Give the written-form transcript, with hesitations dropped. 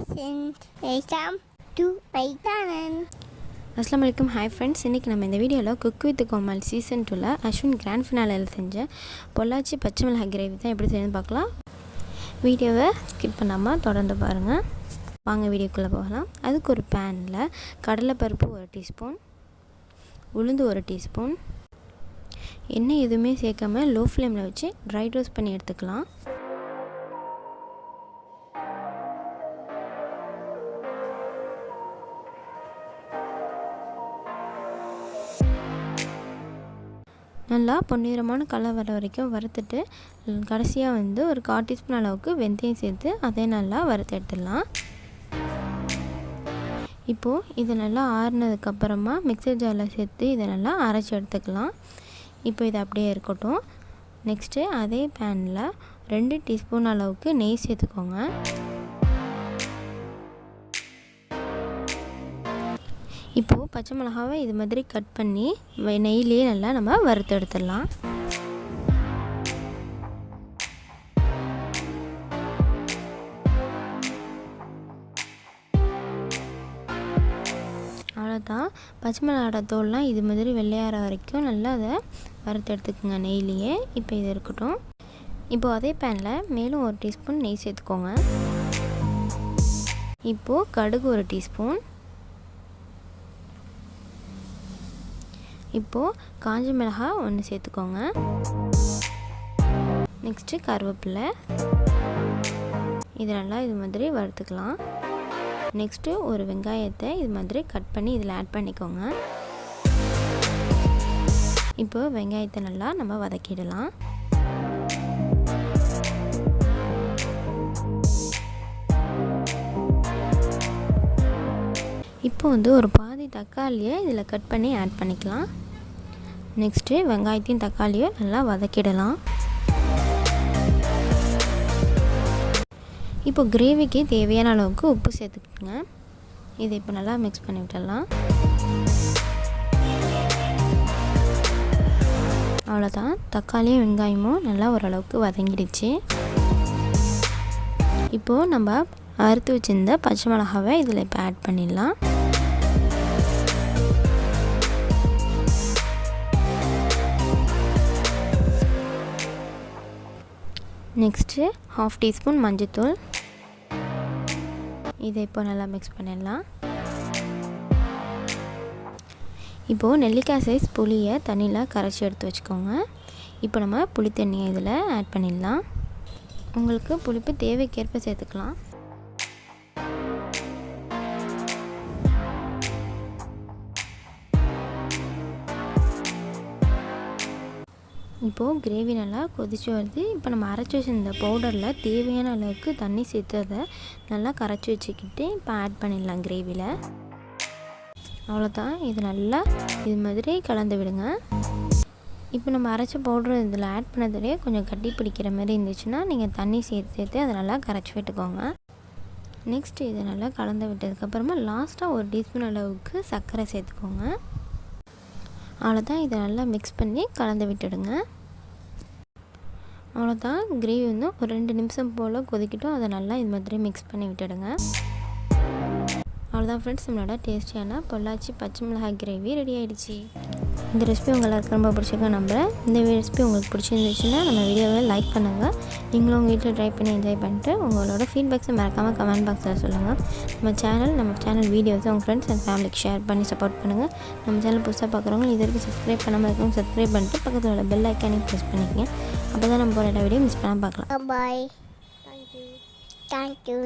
Welcome to my channel. Assalam alaikum. Hi friends. இன்னைக்கு நம்ம இந்த வீடியோல Cook with Comali season 2ல அஸ்வின் கிராண்ட் ஃபினாலேல செஞ்ச பொள்ளாச்சி பச்சைமிளகாய் கிரேவி தான் எப்படி செய்யணும்னு பார்க்கலாம். வீடியோவை ஸ்கிப் பண்ணாம தொடர்ந்து பாருங்க. வாங்க வீடியோக்குள்ள போகலாம். அதுக்கு ஒரு panல கடலைப்பருப்பு 1 டீஸ்பூன், உளுந்து 1 டீஸ்பூன், எண்ணெய் எதுவுமே சேர்க்காம லோ ஃப்ளேம்ல வச்சு ட்ரை ரோஸ்ட் பண்ணி எடுத்துக்கலாம். நல்லா பொன்னிறமான கலர் வர வரைக்கும் வறுத்துட்டு கடைசியாக ஒரு 1/4 டீஸ்பூன் அளவுக்கு வெந்தயம் சேர்த்து அதை நல்லா வறுத்து எடுத்துடலாம். இப்போது இது நல்லா ஆறுனதுக்கப்புறமா மிக்சர் ஜாரில் சேர்த்து இதை நல்லா அரைச்சி எடுத்துக்கலாம். இப்போ இது அப்படியே இருக்கட்டும். நெக்ஸ்ட்டு அதே பேனில் 2 டீஸ்பூன் அளவுக்கு நெய் சேர்த்துக்கோங்க. இப்போது பச்சை மிளகாவை இது மாதிரி கட் பண்ணி நெய்லேயே நல்லா நம்ம வறுத்து எடுத்துடலாம். அவ்வளோதான். பச்சை மிளகாயோட தோல்லாம் இது மாதிரி வெள்ளையாற வரைக்கும் நல்லா அதை வறுத்து எடுத்துக்கோங்க நெய்லேயே. இப்போ இது இருக்கட்டும். இப்போது அதே பேனில் மேலும் 1 டீஸ்பூன் நெய் சேர்த்துக்கோங்க. இப்போது கடுகு 1 டீஸ்பூன், இப்போது காஞ்ச மிளகாய் 1 சேர்த்துக்கோங்க. நெக்ஸ்ட்டு கருவேப்பிலை, இது நல்லா இது மாதிரி வறுத்துக்கலாம். நெக்ஸ்ட்டு ஒரு வெங்காயத்தை இது மாதிரி கட் பண்ணி இதில் ஆட் பண்ணிக்கோங்க. இப்போது வெங்காயத்தை நல்லா நம்ம வதக்கிடலாம். இப்போ ஒரு பாதி தக்காளியை இதில் கட் பண்ணி ஆட் பண்ணிக்கலாம். நெக்ஸ்ட்டு வெங்காயத்தையும் தக்காளியும் நல்லா வதக்கிடலாம். இப்போ கிரேவிக்கு தேவையான அளவுக்கு உப்பு சேர்த்துக்கோங்க. இதை இப்போ நல்லா மிக்ஸ் பண்ணி விட்டுடலாம். அவ்வளோதான். தக்காளியும் வெங்காயமும் நல்லா ஓரளவுக்கு வதங்கிடுச்சு. இப்போது நம்ம அறுத்து வச்சிருந்த பச்சை மிளகாவை இதில் இப்போ ஆட் பண்ணிடலாம். நெக்ஸ்ட்டு 1/2 டீஸ்பூன் மஞ்சள்தூள், இதை இப்போ நல்லா மிக்ஸ் பண்ணிடலாம். இப்போது நெல்லிக்காய் சைஸ் புளியை தண்ணியில் கரைச்சி எடுத்து வச்சுக்கோங்க. இப்போ நம்ம புளி தண்ணியை இதில் ஆட் பண்ணிடலாம். உங்களுக்கு புளிப்பு தேவைக்கேற்ப சேர்த்துக்கலாம். இப்போது கிரேவி நல்லா கொதிச்சு வருது. இப்போ நம்ம அரைச்சி வச்சிருந்த பவுடரில் தேவையான அளவுக்கு தண்ணி சேர்த்து அதை நல்லா கரைச்சி வச்சுக்கிட்டு இப்போ ஆட் பண்ணிடலாம் கிரேவியில். அவ்வளோதான். இது நல்லா இது மாதிரி கலந்து விடுங்க. இப்போ நம்ம அரைச்ச பவுடர் இதில் ஆட் பண்ணதுலேயே கொஞ்சம் கட்டி பிடிக்கிற மாதிரி இருந்துச்சுன்னா நீங்கள் தண்ணி சேர்த்து அதை நல்லா கரைச்சி விட்டுக்கோங்க. நெக்ஸ்ட்டு இதை நல்லா கலந்து விட்டதுக்கப்புறமா லாஸ்ட்டாக 1 டீஸ்பூன் அளவுக்கு சர்க்கரை சேர்த்துக்கோங்க. அவ்வளோதான். இதை நல்லா மிக்ஸ் பண்ணி கலந்து விட்டுடுங்க. அவ்வளோதான். கிரேவி ஒரு 2 நிமிஷம் போல் கொதிக்கிட்டோம். அதை நல்லா இது மாதிரி மிக்ஸ் பண்ணி விட்டுடுங்க. அவ்வளோதான் ஃப்ரெண்ட்ஸ், நம்மளோட டேஸ்டியான பொள்ளாச்சி பச்சை மிளகாய் கிரேவி ரெடி ஆகிடுச்சு. இந்த ரெசிபி உங்களுக்கு ரொம்ப பிடிச்சிருக்க நம்புகிறேன். இந்த ரெசிபி உங்களுக்கு பிடிச்சிருந்துச்சுன்னா நம்ம வீடியோவை லைக் பண்ணுங்கள். நீங்களும் உங்கள் வீட்டில் ட்ரை பண்ணி என்ஜாய் பண்ணிட்டு உங்களோட ஃபீட்பேக்ஸை மறக்காமல் கமெண்ட் பாக்ஸில் சொல்லுங்கள். நம்ம சேனல் வீடியோஸை உங்கள் ஃப்ரெண்ட்ஸ் அண்ட் ஃபேமிலிக்கு ஷேர் பண்ணி சப்போர்ட் பண்ணுங்கள். நம்ம சேனல் புதுசாக பார்க்குறவங்க இது வரைக்கும் சப்ஸ்கிரைப் பண்ணாமல் இருக்கவங்க சப்ஸ்கிரைப் பண்ணிட்டு பக்கத்தில் உள்ள பெல் ஐக்கானையும் ப்ரெஸ் பண்ணிக்கங்க. அப்போ தான் நம்ம போகிற வீடியோ மிஸ் பண்ணாமல் பார்க்கலாம். Bye. Thank you.